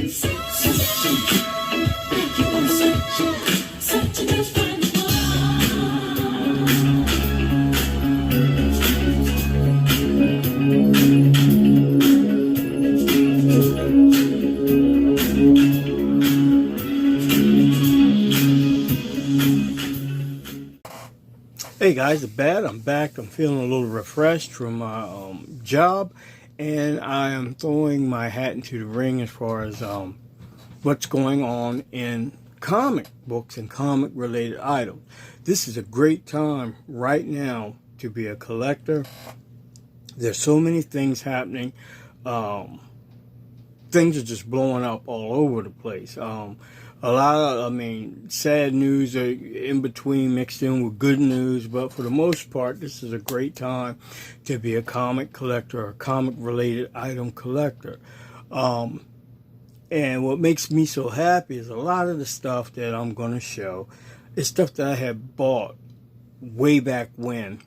Hey guys, I'm back. I'm feeling a little refreshed from my job, and I am throwing my hat into the ring as far as what's going on in comic books and comic related items. This is a great time right now to be a collector. There's so many things happening. Things are just blowing up all over the place. A lot of, sad news are in between, mixed in with good news, but for the most part, this is a great time to be a comic collector or comic related item collector. And what makes me so happy is a lot of the stuff that I'm going to show is stuff that I had bought way back when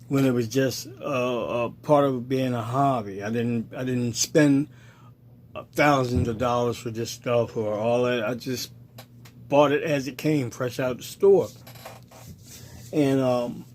it was just a part of being a hobby. I didn't spend thousands of dollars for this stuff or all that. I just bought it as it came, fresh out the store. And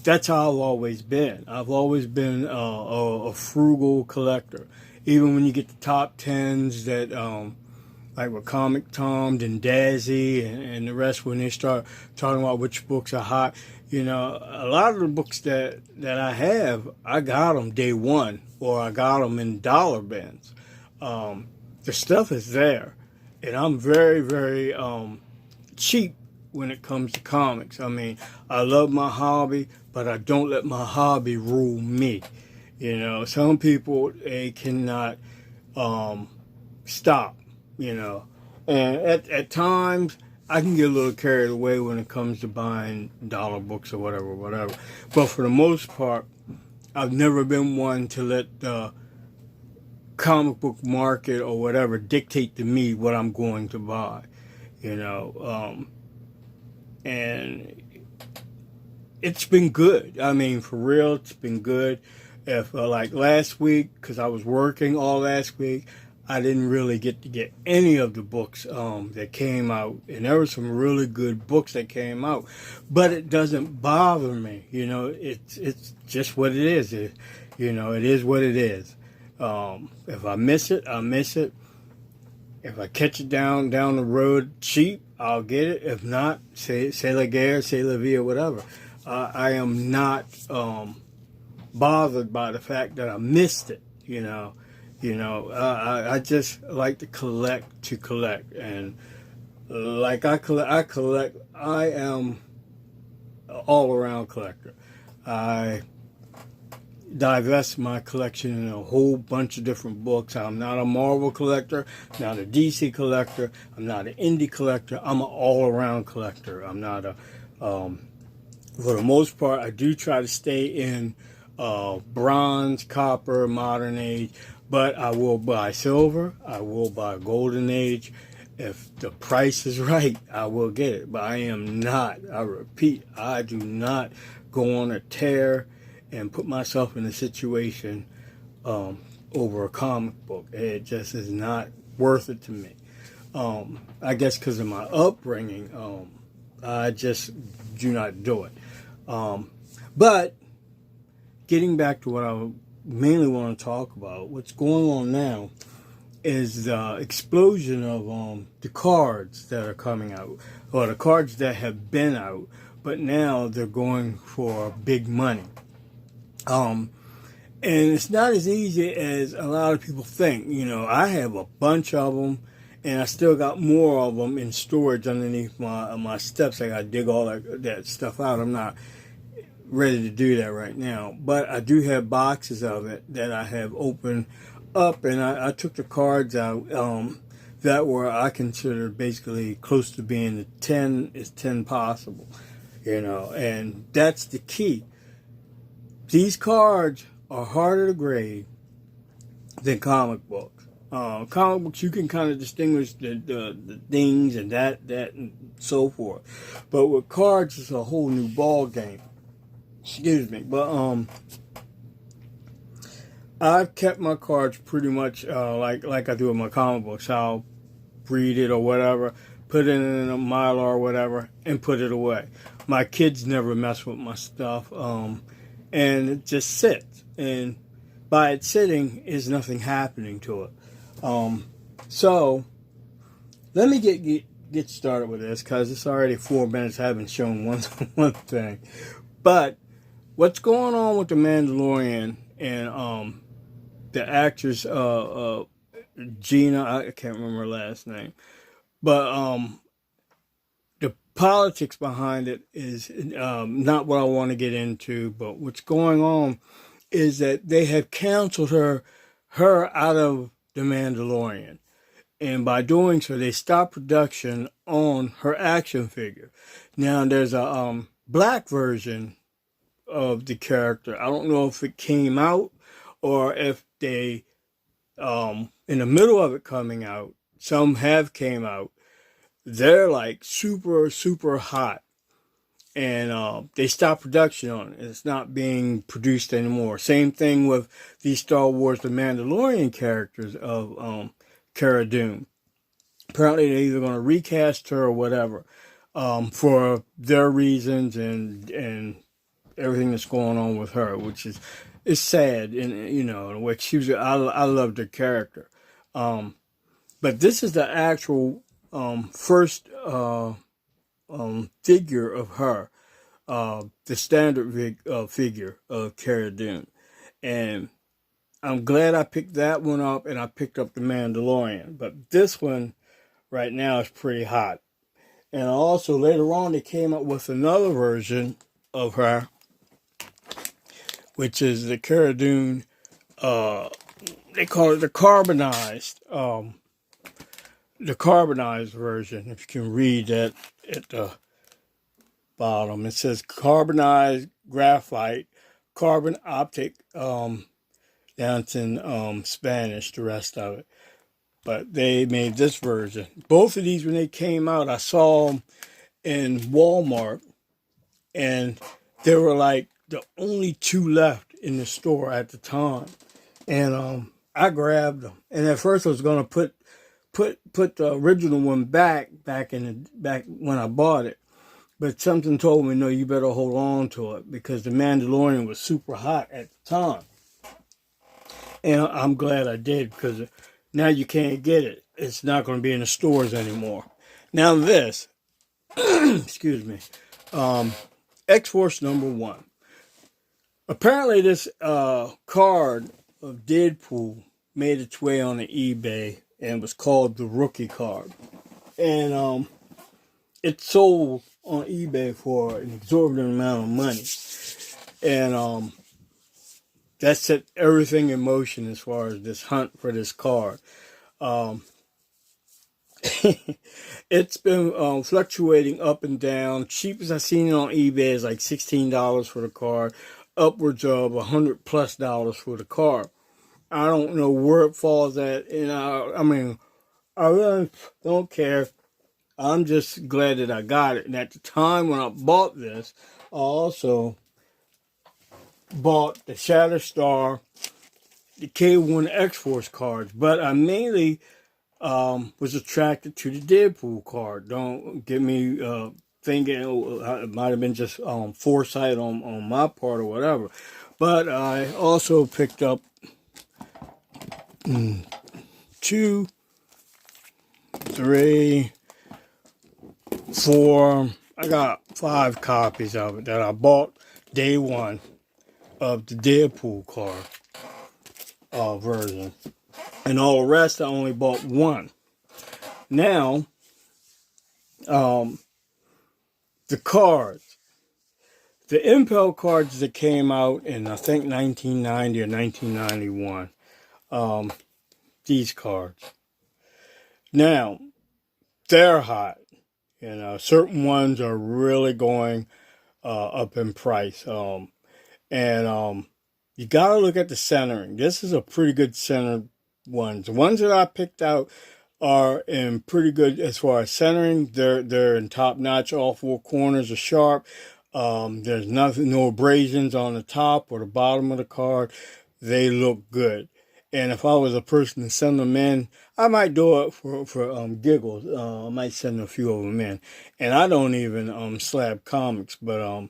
that's how I've always been. I've always been a frugal collector. Even when you get the top tens that, like with Comic Tom and Dazzy and the rest, when they start talking about which books are hot, a lot of the books that I have, I got them day one, or I got them in dollar bins. The stuff is there, and I'm very, very cheap when it comes to comics. I love my hobby, but I don't let my hobby rule me. Some people, they cannot stop, and at times I can get a little carried away when it comes to buying dollar books or whatever. But for the most part, I've never been one to let the comic book market or whatever dictate to me what I'm going to buy, and it's been good. For real, it's been good. If like last week, because I was working all last week, I didn't really get to get any of the books that came out, and there were some really good books that came out, but it doesn't bother me. It's just what it is. It is what it is. If I miss it, I miss it. If I catch it down the road cheap, I'll get it. If not, c'est la guerre, c'est la vie, or whatever. I am not bothered by the fact that I missed it. I just like to collect, and like I collect. I am an all-around collector. I divest my collection in a whole bunch of different books. I'm not a Marvel collector, not a DC collector, I'm not an indie collector. I'm an all-around collector. I'm not a for the most part, I do try to stay in bronze, copper, modern age, but I will buy silver, I will buy golden age. If the price is right, I will get it. But I am not, I repeat, I do not go on a tear and put myself in a situation over a comic book. It just is not worth it to me. I guess because of my upbringing, I just do not do it. But getting back to what I mainly want to talk about, what's going on now is the explosion of the cards that are coming out, or the cards that have been out, but now they're going for big money. And it's not as easy as a lot of people think. I have a bunch of them, and I still got more of them in storage underneath my steps. I got to dig all that stuff out. I'm not ready to do that right now, but I do have boxes of it that I have opened up, and I took the cards out that were, I consider, basically close to being the 10 is 10 possible, and that's the key. These cards are harder to grade than comic books. Comic books, you can kind of distinguish the things and that and so forth. But with cards, it's a whole new ball game. Excuse me. But I've kept my cards pretty much like I do with my comic books. I'll read it or whatever, put it in a Mylar or whatever, and put it away. My kids never mess with my stuff, and it just sits. And by it sitting, is nothing happening to it. Um, so let me get started with this because it's already 4 minutes. I haven't shown one thing, but what's going on with the Mandalorian and the actress Gina, I can't remember her last name, but the politics behind it is not what I want to get into. But what's going on is that they have canceled her out of the Mandalorian, and by doing so, they stopped production on her action figure. Now there's a black version of the character. I don't know if it came out or if they in the middle of it coming out. Some have came out. They're like super hot, and they stopped production on it. It's not being produced anymore. Same thing with the Star Wars The Mandalorian characters of Cara Dune. Apparently, they're either going to recast her or whatever for their reasons and everything that's going on with her, which is sad. And in which she was, I loved her character. But this is the actual first figure of her, the standard figure of Cara Dune. And I'm glad I picked that one up, and I picked up the Mandalorian. But this one right now is pretty hot. And also later on they came up with another version of her, which is the Cara Dune. They call it the carbonized version. If you can read that at the bottom, it says carbonized graphite, carbon optic. That's in Spanish. The rest of it, but they made this version. Both of these, when they came out, I saw them in Walmart, and there were like the only two left in the store at the time, and I grabbed them. And at first, I was gonna put the original one back when I bought it, but something told me no, you better hold on to it because the Mandalorian was super hot at the time, and I'm glad I did because now you can't get it. It's not going to be in the stores anymore. Now this, excuse me, X-Force #1. Apparently this card of Deadpool made its way on the eBay and was called the Rookie card. And it sold on eBay for an exorbitant amount of money. And that set everything in motion as far as this hunt for this card. It's been fluctuating up and down. Cheapest I've seen it on eBay is like $16 for the card, upwards of $100+ for the card. I don't know where it falls at, and I mean, I really don't care. I'm just glad that I got it. And at the time when I bought this, I also bought the Shatterstar, the K1 X-Force cards, but I mainly was attracted to the Deadpool card. Don't get me thinking it might have been just foresight on my part or whatever. But I also picked up 2, 3, 4. I got 5 copies of it that I bought day one of the Deadpool card version. And all the rest, I only bought 1. Now, the cards. The Impel cards that came out in, I think, 1990 or 1991. These cards. Now, they're hot. Certain ones are really going up in price. And you got to look at the centering. This is a pretty good centered one. The ones that I picked out are in pretty good as far as centering. They're in top notch. All 4 corners are sharp. There's no abrasions on the top or the bottom of the card. they look good. And if I was a person to send them in, I might do it for giggles. I might send a few of them in. And I don't even slab comics, but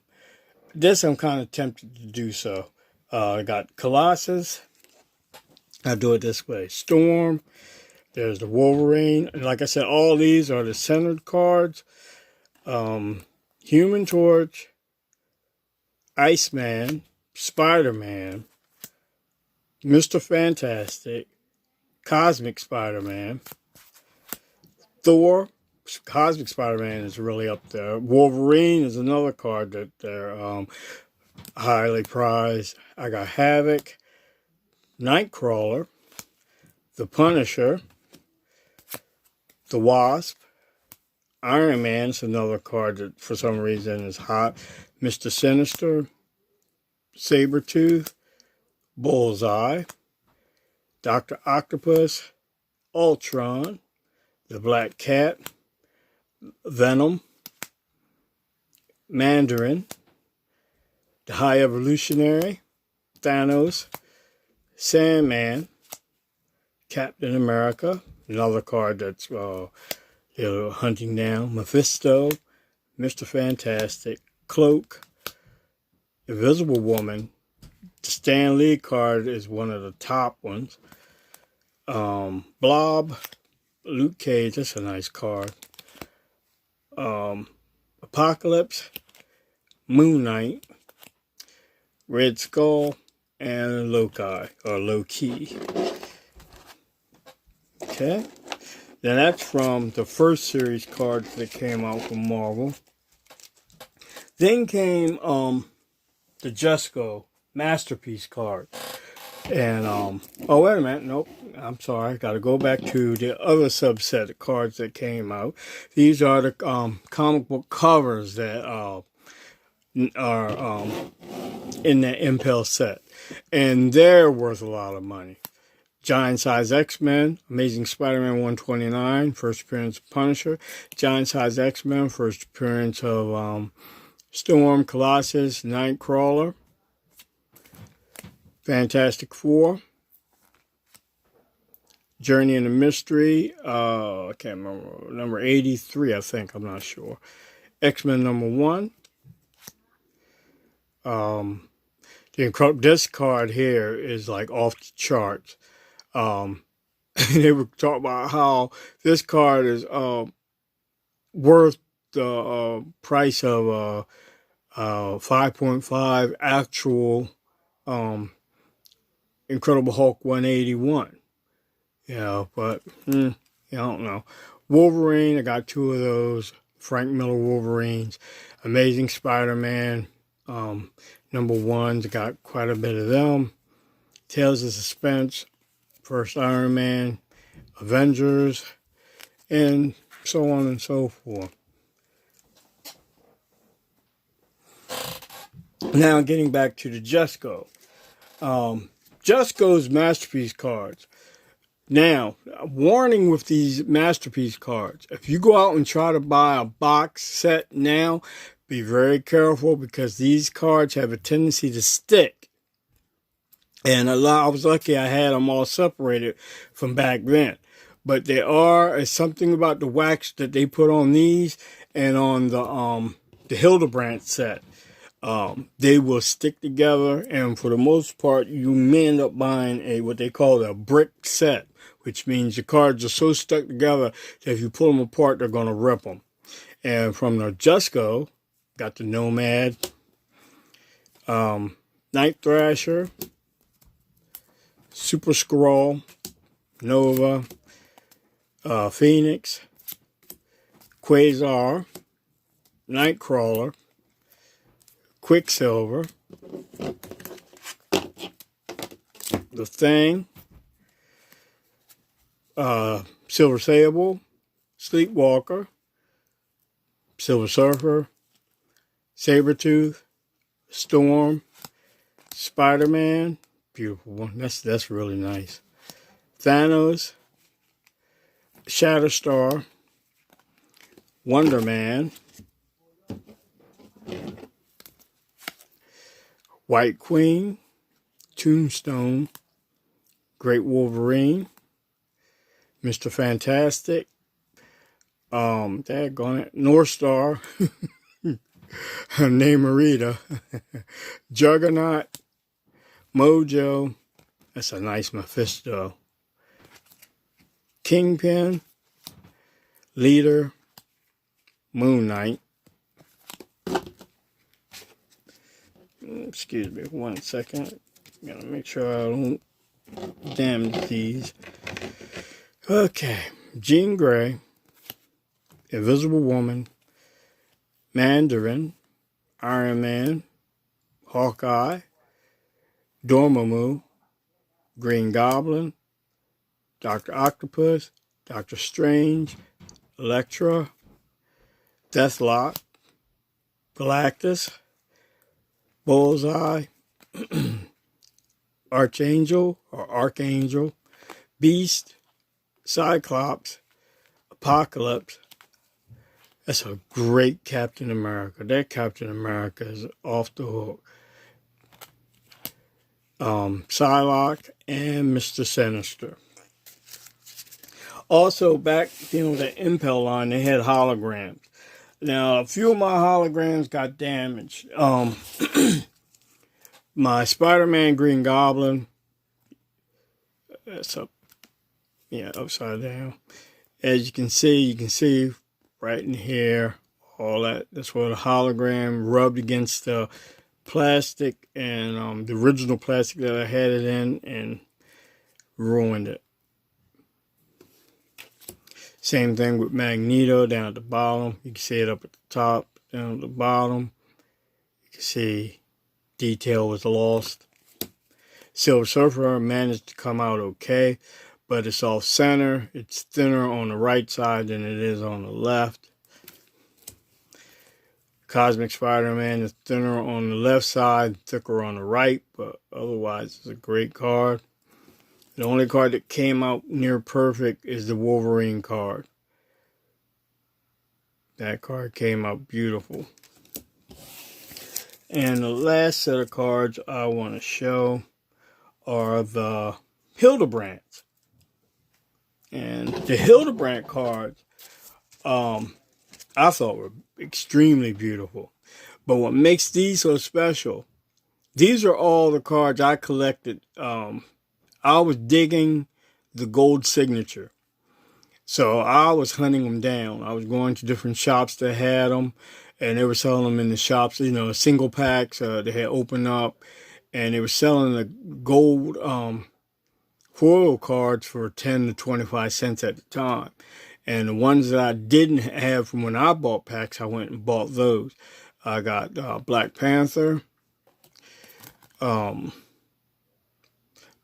this I'm kind of tempted to do so. I got Colossus. I do it this way. Storm. There's the Wolverine. And like I said, all these are the centered cards. Human Torch, Iceman, Spider-Man, Mr. Fantastic, Cosmic Spider-Man, Thor. Cosmic Spider-Man is really up there. Wolverine is another card that they're highly prized. I got Havoc, Nightcrawler, the Punisher, the Wasp, Iron Man is another card that for some reason is hot. Mr. Sinister, Sabretooth, Bullseye, Dr. Octopus, Ultron, the Black Cat, Venom, Mandarin, the High Evolutionary, Thanos, Sandman, Captain America, another card that's they're hunting down, Mephisto, Mr. Fantastic, Cloak, Invisible Woman. The Stan Lee card is one of the top ones. Blob, Luke Cage, that's a nice card. Apocalypse, Moon Knight, Red Skull, and Loki, or Loki. Okay. Then that's from the first series cards that came out from Marvel. Then came the Jesco Masterpiece card. And, oh, wait a minute. Nope. I'm sorry. Got to go back to the other subset of cards that came out. These are the comic book covers that are in the Impel set. And they're worth a lot of money. Giant Size X-Men, Amazing Spider-Man 129, first appearance of Punisher. Giant Size X-Men, first appearance of Storm, Colossus, Nightcrawler. Fantastic Four. Journey into Mystery, I can't remember, number 83, I think, I'm not sure. X-Men number 1. This card here is like off the charts. They were talking about how this card is worth the price of 5.5 actual Incredible Hulk 181. Yeah, but I don't know. Wolverine, I got 2 of those. Frank Miller Wolverines. Amazing Spider-Man number 1s, got quite a bit of them. Tales of Suspense, first Iron Man, Avengers, and so on and so forth. Now getting back to the Jesco. Jesco's Masterpiece cards. Now, a warning with these Masterpiece cards. If you go out and try to buy a box set now, be very careful because these cards have a tendency to stick. And I was lucky I had them all separated from back then. But there is something about the wax that they put on these and on the Hildebrandt set. They will stick together, and for the most part, you may end up buying what they call a brick set, which means the cards are so stuck together that if you pull them apart, they're going to rip them. And from the Jesco, got the Nomad, Night Thrasher, Super Skrull, Nova, Phoenix, Quasar, Nightcrawler, Quicksilver, The Thing, Silver Sable, Sleepwalker, Silver Surfer, Sabretooth, Storm, Spider-Man, beautiful one, that's really nice, Thanos, Shatterstar, Wonder Man, White Queen, Tombstone, Great Wolverine, Mr. Fantastic, daggone it, North Star, Namorita, Juggernaut, Mojo, that's a nice Mephisto, Kingpin, Leader, Moon Knight. Excuse me 1 second. Gotta make sure I don't damage these. Okay. Jean Grey, Invisible Woman, Mandarin, Iron Man, Hawkeye, Dormammu, Green Goblin, Dr. Octopus, Doctor Strange, Elektra, Deathlock, Galactus, Bullseye, Archangel, Beast, Cyclops, Apocalypse. That's a great Captain America. That Captain America is off the hook. Psylocke and Mr. Sinister. Also, back, the Impel line, they had holograms. Now, a few of my holograms got damaged. My Spider-Man Green Goblin, that's upside down. As you can see right in here, all that. That's where the hologram rubbed against the plastic and the original plastic that I had it in and ruined it. Same thing with Magneto down at the bottom. You can see it up at the top, down at the bottom. You can see detail was lost. Silver Surfer managed to come out okay, but it's off center. It's thinner on the right side than it is on the left. Cosmic Spider-Man is thinner on the left side, thicker on the right, but otherwise it's a great card. The only card that came out near perfect is the Wolverine card. That card came out beautiful. And the last set of cards I want to show are the Hildebrands. And the Hildebrandt cards, I thought were extremely beautiful. But what makes these so special, these are all the cards I collected. I was digging the gold signature. So I was hunting them down. I was going to different shops that had them, and they were selling them in the shops, single packs. They had opened up, and they were selling the gold foil cards for 10 to 25 cents at the time. And the ones that I didn't have from when I bought packs, I went and bought those. I got Black Panther,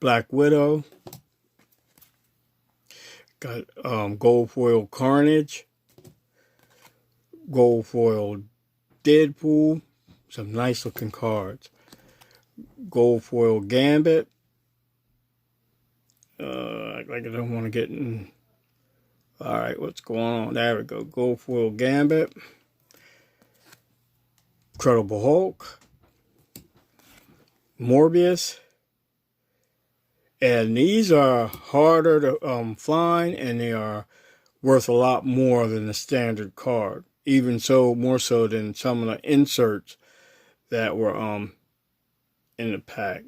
Black Widow, got gold foil Carnage, gold foil Deadpool, some nice looking cards. Gold foil Gambit. I don't want to get in. All right, what's going on? There we go. Gold foil Gambit. Incredible Hulk. Morbius. And these are harder to find, and they are worth a lot more than the standard card. Even so, more so than some of the inserts that were in the pack.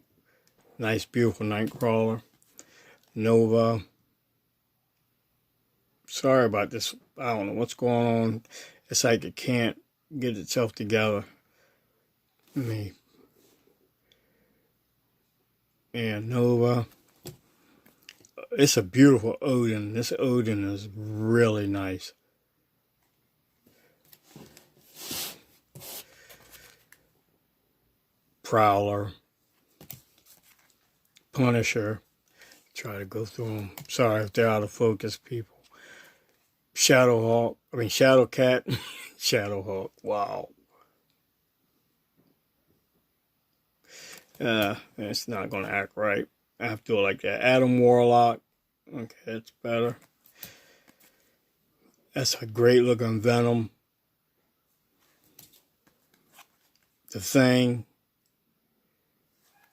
Nice, beautiful Nightcrawler. Nova. Sorry about this. I don't know what's going on. It's like it can't get itself together. And Nova. It's a beautiful Odin. This Odin is really nice. Prowler. Punisher. Try to go through them. Sorry if they're out of focus, people. Shadowcat. Shadowhawk. Wow. It's not going to act right. I have to do it like that. Adam Warlock. Okay, that's better. That's a great looking Venom. The Thing.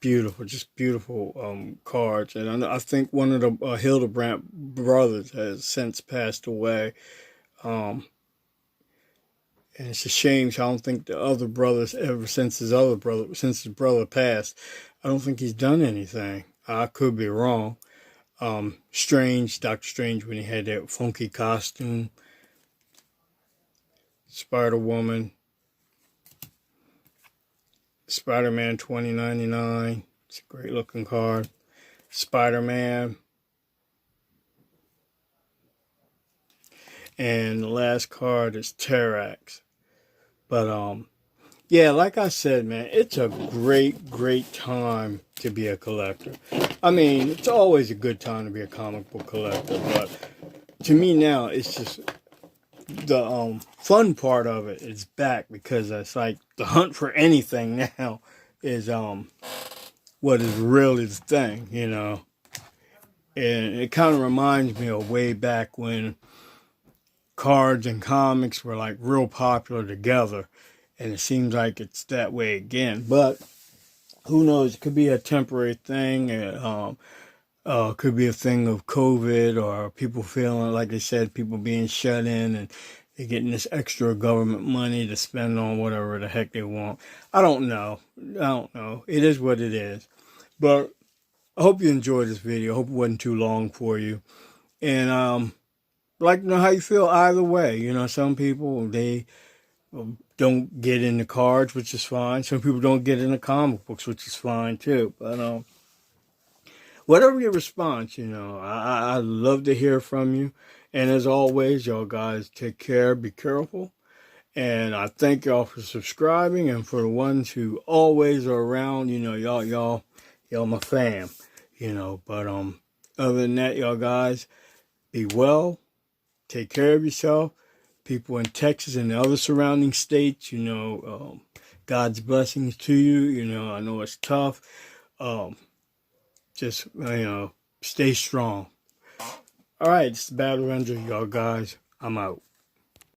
beautiful, just beautiful cards. And I think one of the Hildebrandt brothers has since passed away. Um, and it's a shame. So I don't think the other brothers ever since his brother passed, I don't think he's done anything. I could be wrong. Dr. Strange, when he had that funky costume, Spider-Woman, Spider-Man 2099. It's a great looking card. Spider-Man. And the last card is Terrax. But yeah, like I said, man, it's a great time to be a collector. I mean, it's always a good time to be a comic book collector, but to me now, it's just the fun part of it is back, because it's like the hunt for anything now is what is really the thing, you know. And it kind of reminds me of way back when cards and comics were like real popular together, and it seems like it's that way again. But who knows? It could be a temporary thing. Could be a thing of COVID, or people feeling, like they said, people being shut in and they're getting this extra government money to spend on whatever the heck they want. I don't know. It is what it is. But I hope you enjoyed this video. I hope it wasn't too long for you. And I'd like to know how you feel either way. You know, some people, they don't get into cards, which is fine. Some people don't get into comic books, which is fine too. But whatever your response, you know, I'd love to hear from you. And as always, y'all guys, take care, be careful. And I thank y'all for subscribing, and for the ones who always are around, you know, y'all my fam, you know. But other than that, y'all guys, be well, take care of yourself. People in Texas and the other surrounding states, you know, God's blessings to you. You know, I know it's tough. Just, you know, stay strong. All right, it's the Battle Ranger, y'all guys. I'm out.